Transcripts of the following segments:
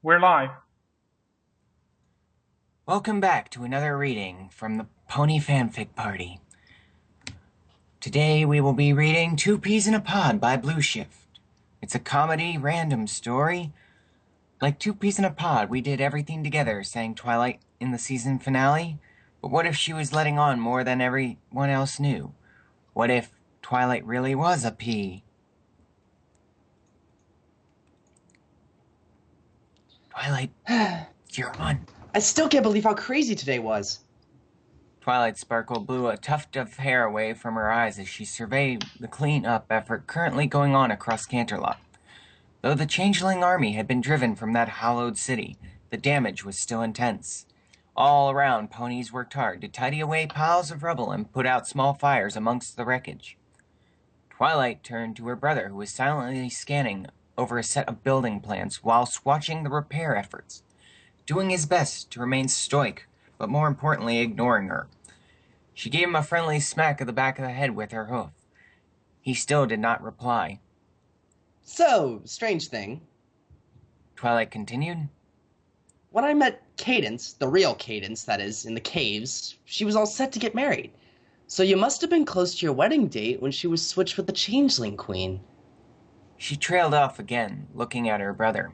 We're live. Welcome back to another reading from the Pony Fanfic Party. Today we will be reading Two Peas in a Pod by Blue Shift. It's a comedy random story. Like Two Peas in a Pod, we did everything together, sang Twilight in the season finale. But what if she was letting on more than everyone else knew? What if Twilight really was a pea? Twilight, you're on. I still can't believe how crazy today was. Twilight Sparkle blew a tuft of hair away from her eyes as she surveyed the clean-up effort currently going on across Canterlot. Though the changeling army had been driven from that hallowed city, the damage was still intense. All around, ponies worked hard to tidy away piles of rubble and put out small fires amongst the wreckage. Twilight turned to her brother, who was silently scanning over a set of building plans whilst watching the repair efforts, doing his best to remain stoic, but more importantly, ignoring her. She gave him a friendly smack of the back of the head with her hoof. He still did not reply. So, strange thing. Twilight continued. When I met Cadence, the real Cadence, that is, in the caves, she was all set to get married. So you must have been close to your wedding date when she was switched with the Changeling Queen. She trailed off again, looking at her brother.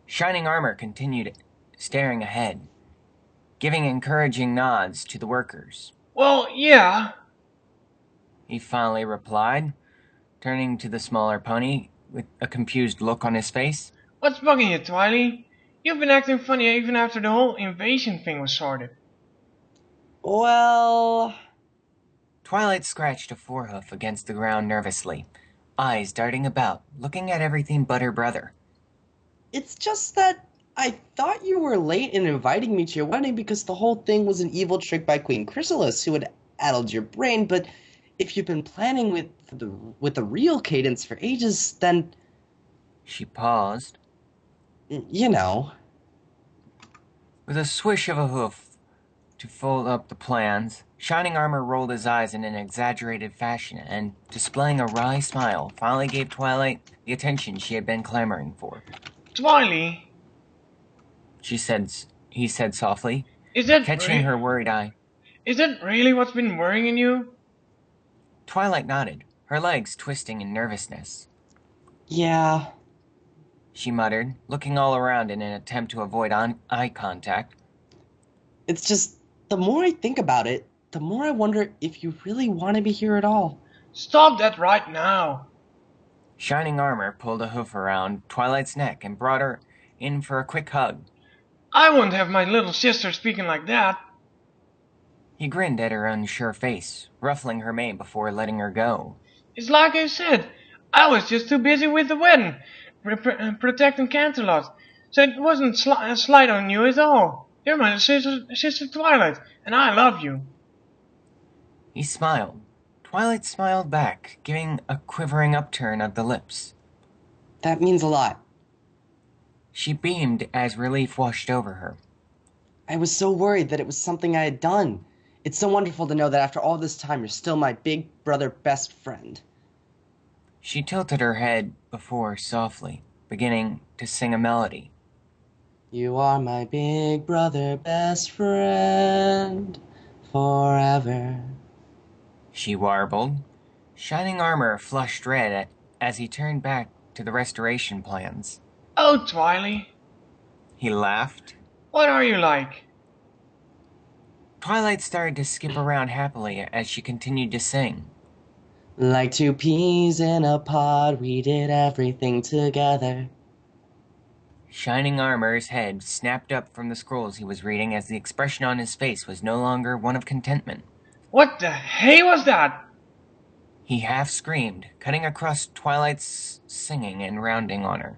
Shining Armor continued staring ahead, giving encouraging nods to the workers. Well, yeah. He finally replied, turning to the smaller pony with a confused look on his face. What's bugging you, Twilight? You've been acting funny even after the whole invasion thing was sorted. Well... Twilight scratched a forehoof against the ground nervously, eyes darting about, looking at everything but her brother. It's just that I thought you were late in inviting me to your wedding because the whole thing was an evil trick by Queen Chrysalis who had addled your brain, but if you've been planning with the real Cadence for ages, then... She paused. You know. With a swish of a hoof to fold up the plans, Shining Armor rolled his eyes in an exaggerated fashion and, displaying a wry smile, finally gave Twilight the attention she had been clamoring for. Twilight, He said softly, is that catching her worried eye. Is that really what's been worrying you? Twilight nodded, her legs twisting in nervousness. Yeah. She muttered, looking all around in an attempt to avoid eye contact. It's just, the more I think about it, the more I wonder if you really want to be here at all. Stop that right now. Shining Armor pulled a hoof around Twilight's neck and brought her in for a quick hug. I won't have my little sister speaking like that. He grinned at her unsure face, ruffling her mane before letting her go. It's like I said, I was just too busy with the wedding, protecting Canterlot, so it wasn't a slight on you at all. You're my sister Twilight, and I love you. He smiled. Twilight smiled back, giving a quivering upturn of the lips. That means a lot. She beamed as relief washed over her. I was so worried that it was something I had done. It's so wonderful to know that after all this time, you're still my big brother best friend. She tilted her head before softly, beginning to sing a melody. You are my big brother best friend forever. She warbled. Shining Armor flushed red as he turned back to the restoration plans. Oh, Twilight, He laughed. what are you like? Twilight started to skip around happily as she continued to sing. Like two peas in a pod, we did everything together. Shining Armor's head snapped up from the scrolls he was reading as the expression on his face was no longer one of contentment. What the hey was that? He half screamed, cutting across Twilight's singing and rounding on her.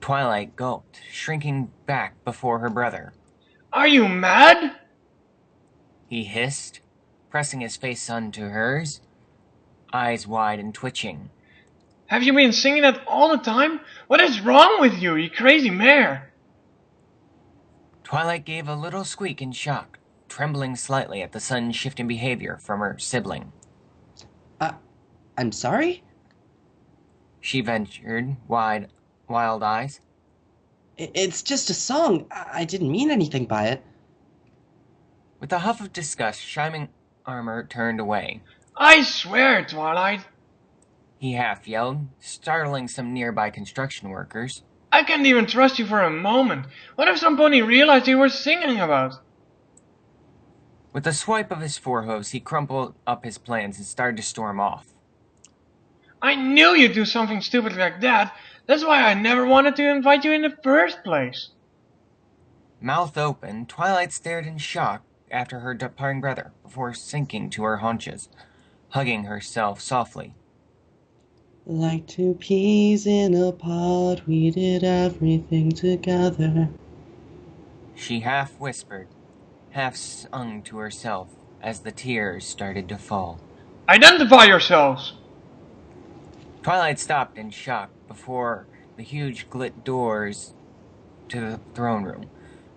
Twilight gulped, shrinking back before her brother. Are you mad? He hissed, pressing his face onto hers, eyes wide and twitching. Have you been singing that all the time? What is wrong with you, you crazy mare? Twilight gave a little squeak in shock, trembling slightly at the sudden shift in behavior from her sibling. I'm sorry? She ventured, wild eyes. It's just a song. I didn't mean anything by it. With a huff of disgust, Shining Armor turned away. I swear, Twilight, He half yelled, startling some nearby construction workers. I can't even trust you for a moment. What if some pony realized you were singing about? With a swipe of his forehooves, he crumpled up his plans and started to storm off. I knew you'd do something stupid like that. That's why I never wanted to invite you in the first place. Mouth open, Twilight stared in shock after her departing brother, before sinking to her haunches, hugging herself softly. Like two peas in a pod, we did everything together. She half whispered, half sung to herself as the tears started to fall. Identify yourselves! Twilight stopped in shock before the huge gilt doors to the throne room,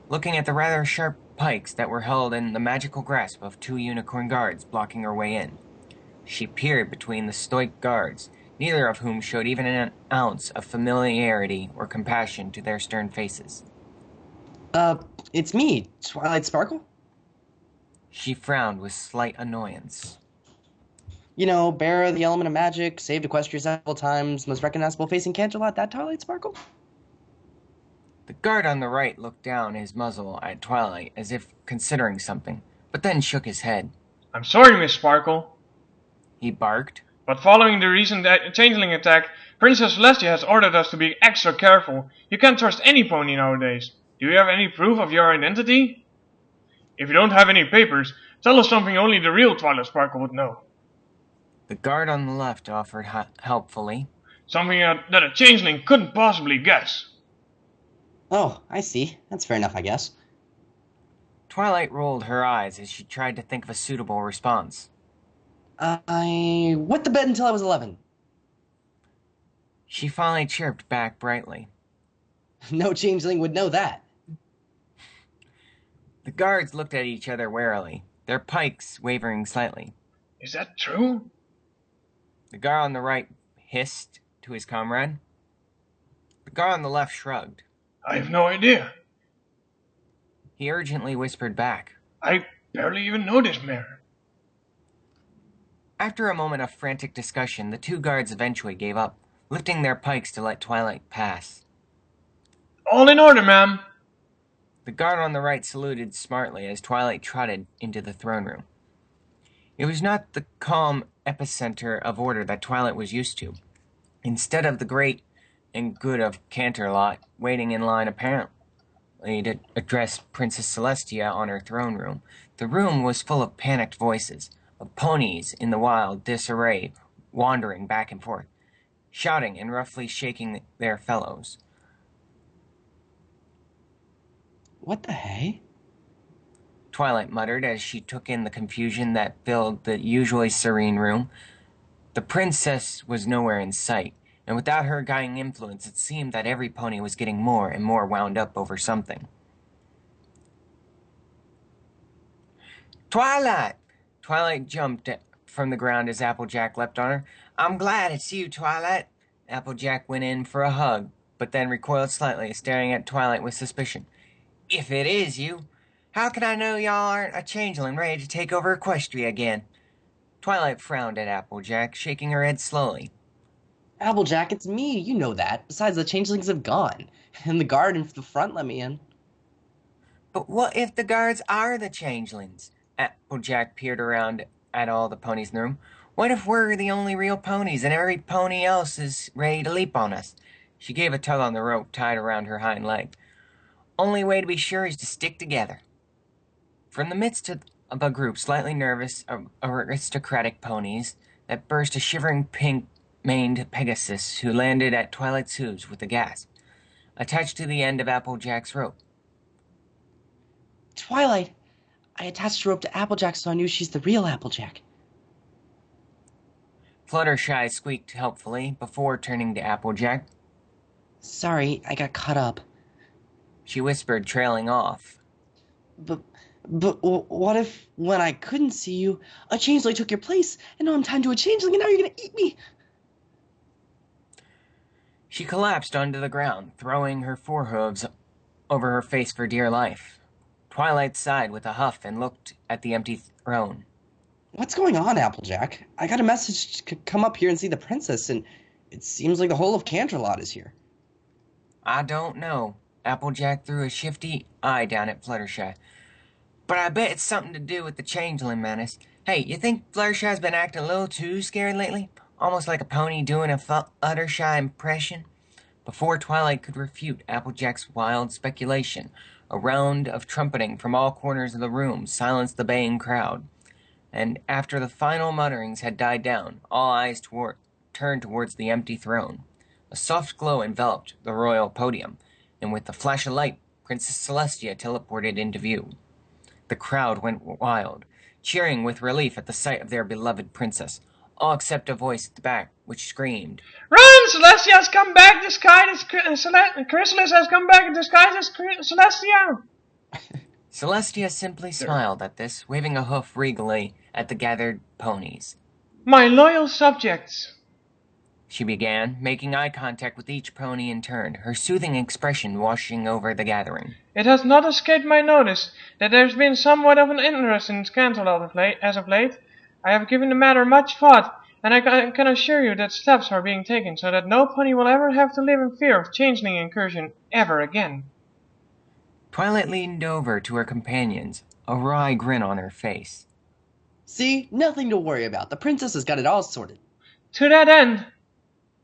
looking at the rather sharp pikes that were held in the magical grasp of two unicorn guards blocking her way in. She peered between the stoic guards, neither of whom showed even an ounce of familiarity or compassion to their stern faces. It's me, Twilight Sparkle. She frowned with slight annoyance. You know, bearer of the element of magic, saved Equestria several times, most recognizable face in Canterlot, that Twilight Sparkle? The guard on the right looked down his muzzle at Twilight as if considering something, but then shook his head. I'm sorry, Miss Sparkle, He barked. but following the recent changeling attack, Princess Celestia has ordered us to be extra careful. You can't trust any pony nowadays. Do you have any proof of your identity? If you don't have any papers, tell us something only the real Twilight Sparkle would know. The guard on the left offered helpfully. Something that a changeling couldn't possibly guess. Oh, I see. That's fair enough, I guess. Twilight rolled her eyes as she tried to think of a suitable response. I wet the bed until I was 11. She finally chirped back brightly. No changeling would know that. The guards looked at each other warily, their pikes wavering slightly. Is that true? The guard on the right hissed to his comrade. The guard on the left shrugged. I have no idea. He urgently whispered back. I barely even know this mare. After a moment of frantic discussion, the two guards eventually gave up, lifting their pikes to let Twilight pass. All in order, ma'am. The guard on the right saluted smartly as Twilight trotted into the throne room. It was not the calm epicenter of order that Twilight was used to. Instead of the great and good of Canterlot waiting in line apparently to address Princess Celestia on her throne room, the room was full of panicked voices, of ponies in the wild disarray wandering back and forth, shouting and roughly shaking their fellows. What the hey? Twilight muttered as she took in the confusion that filled the usually serene room. The princess was nowhere in sight, and without her guiding influence, it seemed that every pony was getting more and more wound up over something. Twilight! Twilight jumped from the ground as Applejack leapt on her. I'm glad it's you, Twilight. Applejack went in for a hug, but then recoiled slightly, staring at Twilight with suspicion. If it is you, how can I know y'all aren't a changeling ready to take over Equestria again? Twilight frowned at Applejack, shaking her head slowly. Applejack, it's me. You know that. Besides, the changelings have gone. And the guard in the front let me in. But what if the guards are the changelings? Applejack peered around at all the ponies in the room. What if we're the only real ponies and every pony else is ready to leap on us? She gave a tug on the rope tied around her hind leg. Only way to be sure is to stick together. From the midst of a group slightly nervous aristocratic ponies that burst a shivering pink-maned Pegasus who landed at Twilight's hooves with a gasp, attached to the end of Applejack's rope. Twilight, I attached a rope to Applejack so I knew she's the real Applejack. Fluttershy squeaked helpfully before turning to Applejack. Sorry, I got caught up. She whispered, trailing off. But what if, when I couldn't see you, a changeling took your place, and now I'm tied to a changeling, and now you're gonna eat me? She collapsed onto the ground, throwing her forehooves over her face for dear life. Twilight sighed with a huff and looked at the empty throne. What's going on, Applejack? I got a message to come up here and see the princess, and it seems like the whole of Canterlot is here. I don't know. Applejack threw a shifty eye down at Fluttershy. But I bet it's something to do with the changeling menace. Hey, you think Fluttershy's been acting a little too scared lately? Almost like a pony doing a Fluttershy impression? Before Twilight could refute Applejack's wild speculation, a round of trumpeting from all corners of the room silenced the baying crowd. And after the final mutterings had died down, all eyes turned towards the empty throne. A soft glow enveloped the royal podium, and with a flash of light, Princess Celestia teleported into view. The crowd went wild, cheering with relief at the sight of their beloved princess, all except a voice at the back, which screamed, Run! Celestia has come back disguised as Chrysalis has come back disguised as Celestia! Celestia simply smiled at this, waving a hoof regally at the gathered ponies. My loyal subjects, She began, making eye contact with each pony in turn, her soothing expression washing over the gathering. it has not escaped my notice that there has been somewhat of an interest in Canterlot as of late. I have given the matter much thought, and I can assure you that steps are being taken so that no pony will ever have to live in fear of changeling incursion ever again. Twilight leaned over to her companions, a wry grin on her face. See? Nothing to worry about. The princess has got it all sorted. To that end,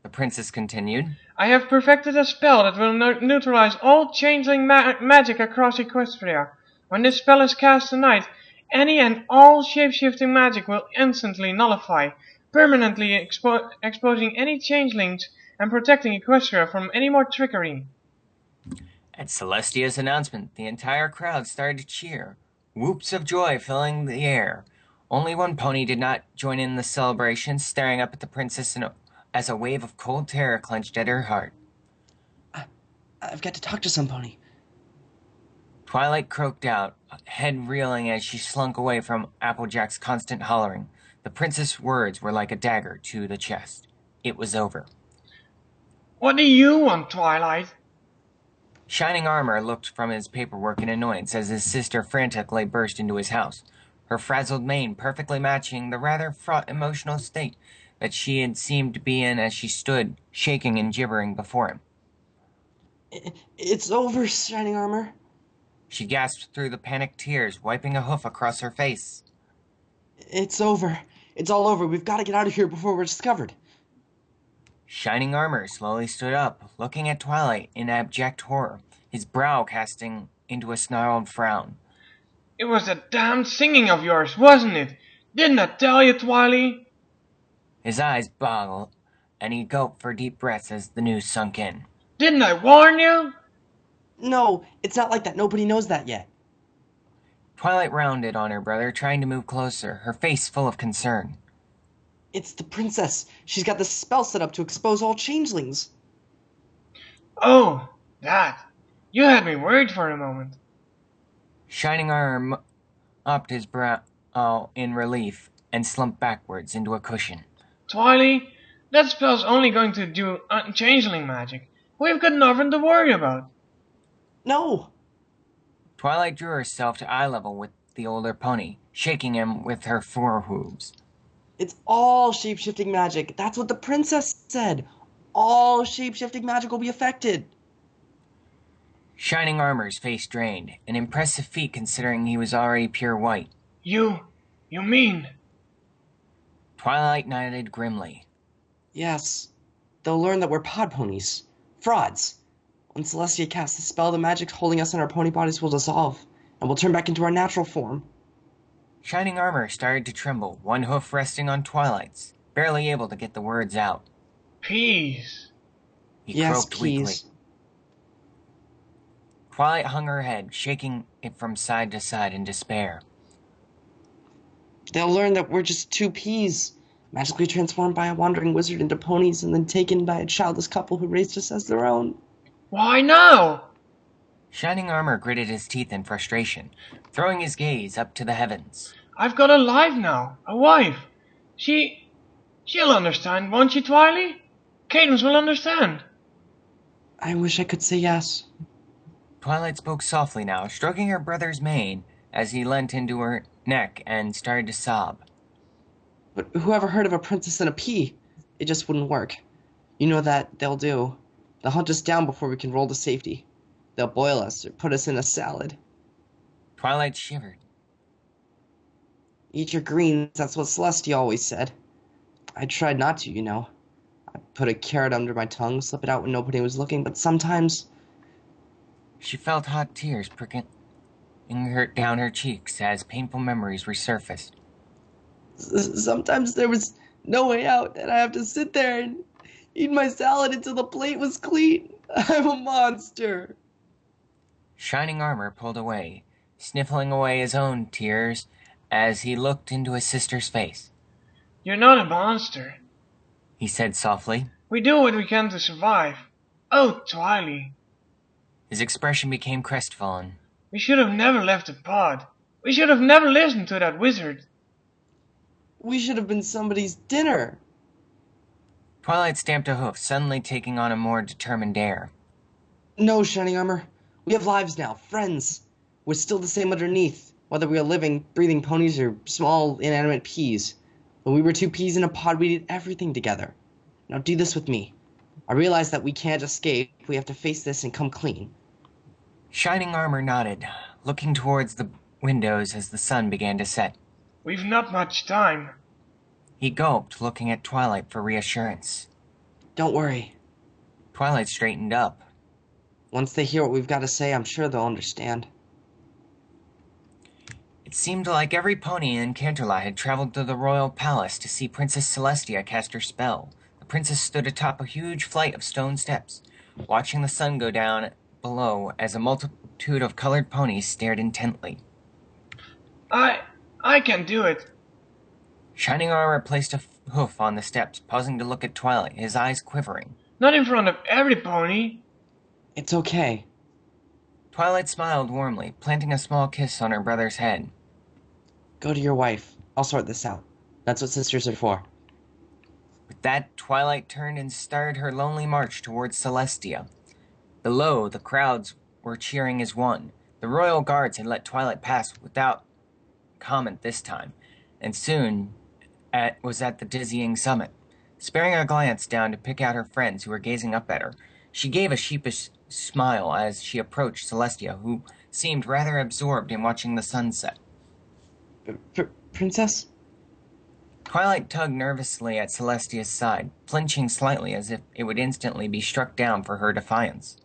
The princess continued. I have perfected a spell that will neutralize all changeling magic across Equestria. When this spell is cast tonight, any and all shape-shifting magic will instantly nullify, permanently exposing any changelings and protecting Equestria from any more trickery. At Celestia's announcement, the entire crowd started to cheer, whoops of joy filling the air. Only one pony did not join in the celebration, staring up at the princess as a wave of cold terror clenched at her heart. I've got to talk to some pony. Twilight croaked out, head reeling as she slunk away from Applejack's constant hollering. The princess' words were like a dagger to the chest. It was over. What do you want, Twilight? Shining Armor looked from his paperwork in annoyance as his sister frantically burst into his house, her frazzled mane perfectly matching the rather fraught emotional state that she had seemed to be in as she stood, shaking and gibbering before him. It's over, Shining Armor. She gasped through the panicked tears, wiping a hoof across her face. It's over. It's all over. We've got to get out of here before we're discovered. Shining Armor slowly stood up, looking at Twilight in abject horror, his brow casting into a snarled frown. It was that damned singing of yours, wasn't it? Didn't I tell you, Twily? His eyes boggled, and he gulped for deep breaths as the news sunk in. Didn't I warn you? No, it's not like that. Nobody knows that yet. Twilight rounded on her brother, trying to move closer, her face full of concern. It's the princess. She's got this spell set up to expose all changelings. Oh, that. You had me worried for a moment. Shining Armor mopped his brow in relief and slumped backwards into a cushion. Twily, that spell's only going to do changeling magic. We've got nothing to worry about. No! Twilight drew herself to eye level with the older pony, shaking him with her forehooves. It's all shape-shifting magic. That's what the princess said. All shape-shifting magic will be affected. Shining Armor's face drained, an impressive feat considering he was already pure white. You mean? Twilight nodded grimly. Yes. They'll learn that we're pod ponies. Frauds. When Celestia casts the spell, the magic holding us in our pony bodies will dissolve, and we'll turn back into our natural form. Shining Armor started to tremble, one hoof resting on Twilight's, barely able to get the words out. Peace. He Yes, croaked weakly. please. Twilight hung her head, shaking it from side to side in despair. They'll learn that we're just two peas, magically transformed by a wandering wizard into ponies and then taken by a childless couple who raised us as their own. Why now? Shining Armor gritted his teeth in frustration, throwing his gaze up to the heavens. I've got a life now, a wife. She'll understand, won't she, Twily? Cadence will understand. I wish I could say yes. Twilight spoke softly now, stroking her brother's mane as he leant into her neck and started to sob. But whoever heard of a princess and a pea? It just wouldn't work. You know that they'll do. They'll hunt us down before we can roll to safety. They'll boil us or put us in a salad. Twilight shivered. Eat your greens, that's what Celestia always said. I tried not to, you know. I put a carrot under my tongue, slip it out when nobody was looking, but sometimes... She felt hot tears pricking down her cheeks as painful memories resurfaced. Sometimes there was no way out, and I have to sit there and eat my salad until the plate was clean. I'm a monster. Shining Armor pulled away, sniffling away his own tears as he looked into his sister's face. You're not a monster, He said softly. We do what we can to survive. Oh, Twilight. His expression became crestfallen. We should have never left the pod. We should have never listened to that wizard. We should have been somebody's dinner. Twilight stamped a hoof, suddenly taking on a more determined air. No, Shining Armor. We have lives now, friends. We're still the same underneath, whether we are living, breathing ponies or small, inanimate peas. When we were two peas in a pod, we did everything together. Now do this with me. I realize that we can't escape. We have to face this and come clean. Shining Armor nodded, looking towards the windows as the sun began to set. We've not much time. He gulped, looking at Twilight for reassurance. Don't worry. Twilight straightened up. Once they hear what we've got to say, I'm sure they'll understand. It seemed like every pony in Canterlot had traveled to the royal palace to see Princess Celestia cast her spell. The princess stood atop a huge flight of stone steps, watching the sun go down below as a multitude of colored ponies stared intently. I can do it. Shining Armor placed a hoof on the steps, pausing to look at Twilight, his eyes quivering. Not in front of every pony. It's okay. Twilight smiled warmly, planting a small kiss on her brother's head. Go to your wife. I'll sort this out. That's what sisters are for. With that, Twilight turned and started her lonely march towards Celestia. Below, the crowds were cheering as one. The royal guards had let Twilight pass without comment this time, and soon was at the dizzying summit. Sparing a glance down to pick out her friends who were gazing up at her, she gave a sheepish smile as she approached Celestia, who seemed rather absorbed in watching the sunset. Princess? Twilight tugged nervously at Celestia's side, flinching slightly as if it would instantly be struck down for her defiance.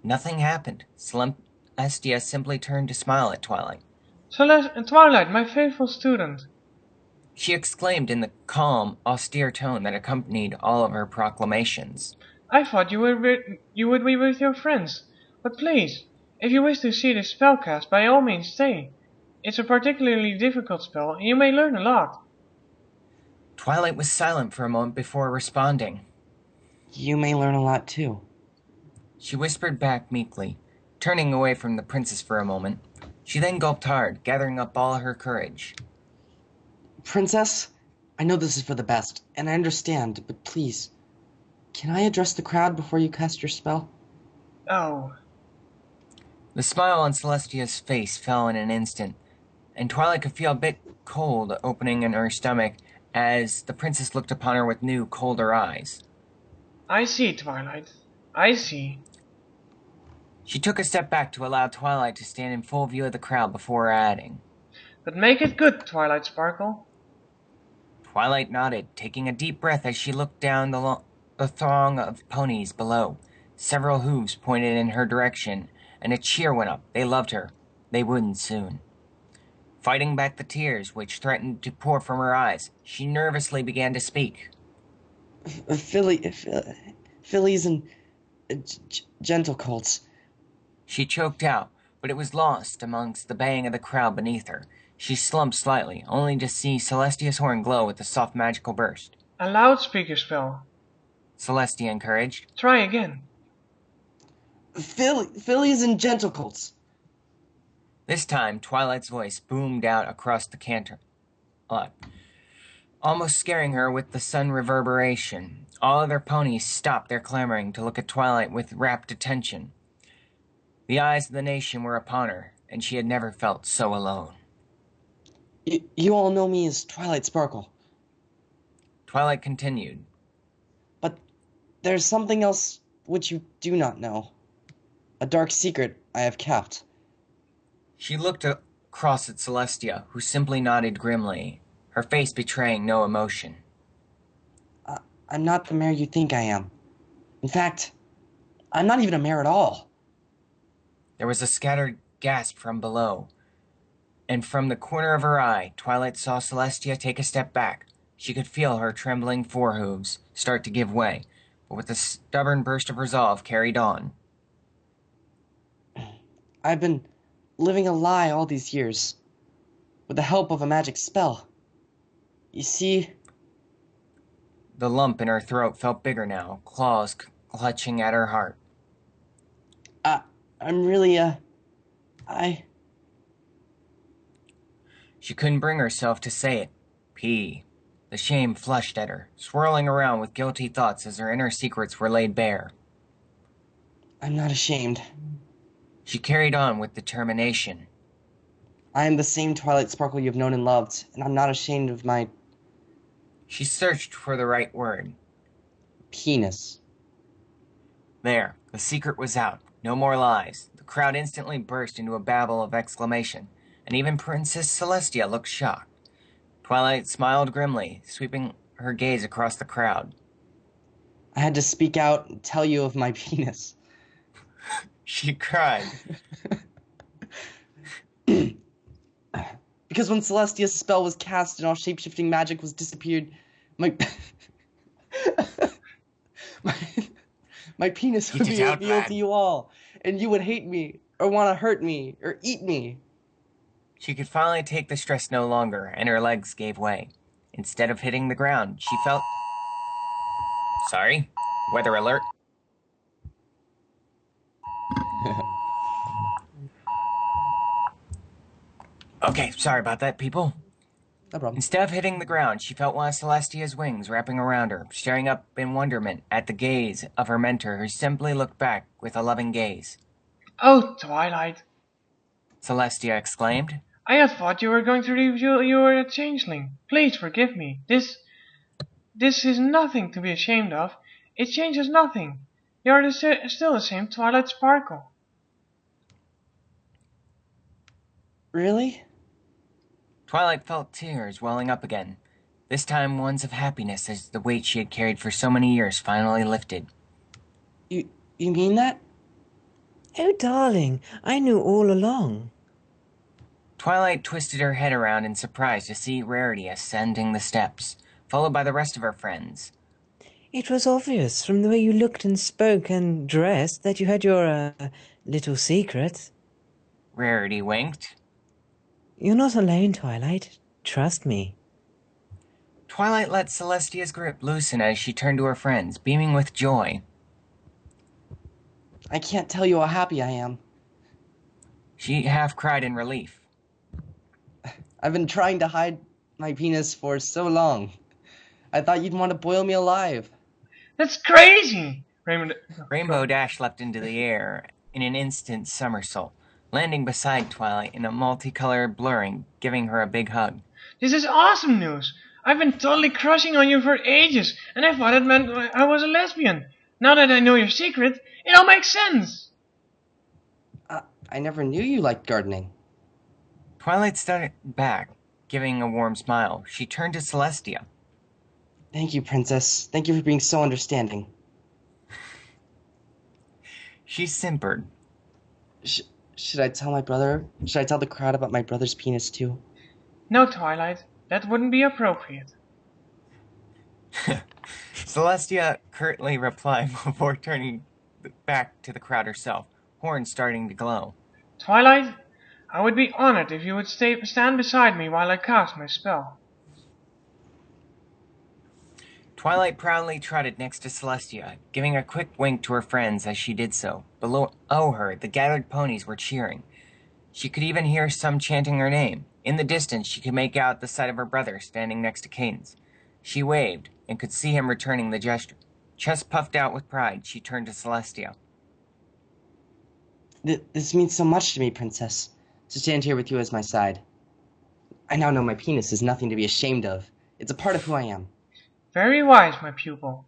Nothing happened. Celestia simply turned to smile at Twilight. Twilight, my faithful student. She exclaimed in the calm, austere tone that accompanied all of her proclamations. I thought you would be with your friends. But please, if you wish to see this spell cast, by all means stay. It's a particularly difficult spell, and you may learn a lot. Twilight was silent for a moment before responding. You may learn a lot too. She whispered back meekly, turning away from the princess for a moment. She then gulped hard, gathering up all her courage. Princess, I know this is for the best, and I understand, but please, can I address the crowd before you cast your spell? Oh. The smile on Celestia's face fell in an instant, and Twilight could feel a bit cold opening in her stomach as the princess looked upon her with new, colder eyes. I see, Twilight. I see. She took a step back to allow Twilight to stand in full view of the crowd before adding. But make it good, Twilight Sparkle. Twilight nodded, taking a deep breath as she looked down the throng of ponies below. Several hooves pointed in her direction, and a cheer went up. They loved her. They wouldn't soon. Fighting back the tears which threatened to pour from her eyes, she nervously began to speak. Fillies and gentle colts. She choked out, but it was lost amongst the baying of the crowd beneath her. She slumped slightly, only to see Celestia's horn glow with a soft magical burst. A loudspeaker spell. Celestia encouraged. Try again. Fillies and gentle colts. This time, Twilight's voice boomed out across the canter. almost scaring her with the sun reverberation. All other ponies stopped their clamoring to look at Twilight with rapt attention. The eyes of the nation were upon her, and she had never felt so alone. You all know me as Twilight Sparkle. Twilight continued. But there's something else which you do not know. A dark secret I have kept. She looked across at Celestia, who simply nodded grimly, her face betraying no emotion. I'm not the mayor you think I am. In fact, I'm not even a mayor at all. There was a scattered gasp from below, and from the corner of her eye, Twilight saw Celestia take a step back. She could feel her trembling forehooves start to give way, but with a stubborn burst of resolve carried on. I've been living a lie all these years, with the help of a magic spell. You see... The lump in her throat felt bigger now, claws clutching at her heart. I'm really, She couldn't bring herself to say it. The shame flushed at her, swirling around with guilty thoughts as her inner secrets were laid bare. I'm not ashamed. She carried on with determination. I am the same Twilight Sparkle you've known and loved, and I'm not ashamed of my... She searched for the right word. penis. There, the secret was out. No more lies. The crowd instantly burst into a babble of exclamation, and even Princess Celestia looked shocked. Twilight smiled grimly, sweeping her gaze across the crowd. I had to speak out and tell you of my penis. She cried. Because when Celestia's spell was cast and all shape-shifting magic was disappeared, my... my penis would be revealed to you all, and you would hate me, or want to hurt me, or eat me. She could finally take the stress no longer, and her legs gave way. Instead of hitting the ground, she felt... Sorry? Weather alert? Okay, sorry about that, people. No problem. Instead of hitting the ground, she felt one of Celestia's wings wrapping around her, staring up in wonderment at the gaze of her mentor, who simply looked back with a loving gaze. Oh, Twilight. Celestia exclaimed. I had thought you were going to reveal you were a changeling. Please forgive me. This is nothing to be ashamed of. It changes nothing. You're still the same Twilight Sparkle. Really? Twilight felt tears welling up again, this time ones of happiness as the weight she had carried for so many years finally lifted. You mean that? Oh, darling, I knew all along. Twilight twisted her head around in surprise to see Rarity ascending the steps, followed by the rest of her friends. It was obvious from the way you looked and spoke and dressed that you had your, little secret. Rarity winked. You're not alone, Twilight. Trust me. Twilight let Celestia's grip loosen as she turned to her friends, beaming with joy. I can't tell you how happy I am. She half cried in relief. I've been trying to hide my penis for so long. I thought you'd want to boil me alive. That's crazy! Rainbow Dash leapt into the air in an instant somersault, landing beside Twilight in a multicolored blurring, giving her a big hug. This is awesome news! I've been totally crushing on you for ages, and I thought it meant I was a lesbian. Now that I know your secret, it all makes sense! I never knew you liked gardening. Twilight started back, giving a warm smile. She turned to Celestia. Thank you, Princess. Thank you for being so understanding. She simpered. Should I tell my brother? Should I tell the crowd about my brother's penis, too? No, Twilight. That wouldn't be appropriate. Celestia curtly replied before turning back to the crowd herself, horns starting to glow. Twilight, I would be honored if you would stand beside me while I cast my spell. Twilight proudly trotted next to Celestia, giving a quick wink to her friends as she did so. Below her, the gathered ponies were cheering. She could even hear some chanting her name. In the distance, she could make out the sight of her brother standing next to Cadence. She waved, and could see him returning the gesture. Chest puffed out with pride, she turned to Celestia. This means so much to me, Princess, to stand here with you as my side. I now know my penis is nothing to be ashamed of. It's a part of who I am. Very wise, my pupil.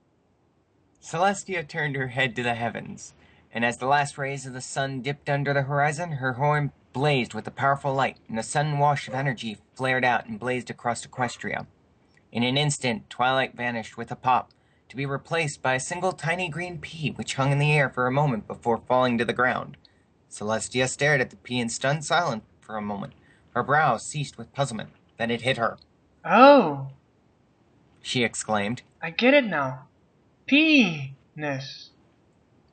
Celestia turned her head to the heavens, and as the last rays of the sun dipped under the horizon, her horn blazed with a powerful light, and a sudden wash of energy flared out and blazed across Equestria. In an instant, Twilight vanished with a pop, to be replaced by a single tiny green pea which hung in the air for a moment before falling to the ground. Celestia stared at the pea in stunned silence for a moment. Her brows ceased with puzzlement. Then it hit her. Oh, She exclaimed. I get it now. Penis.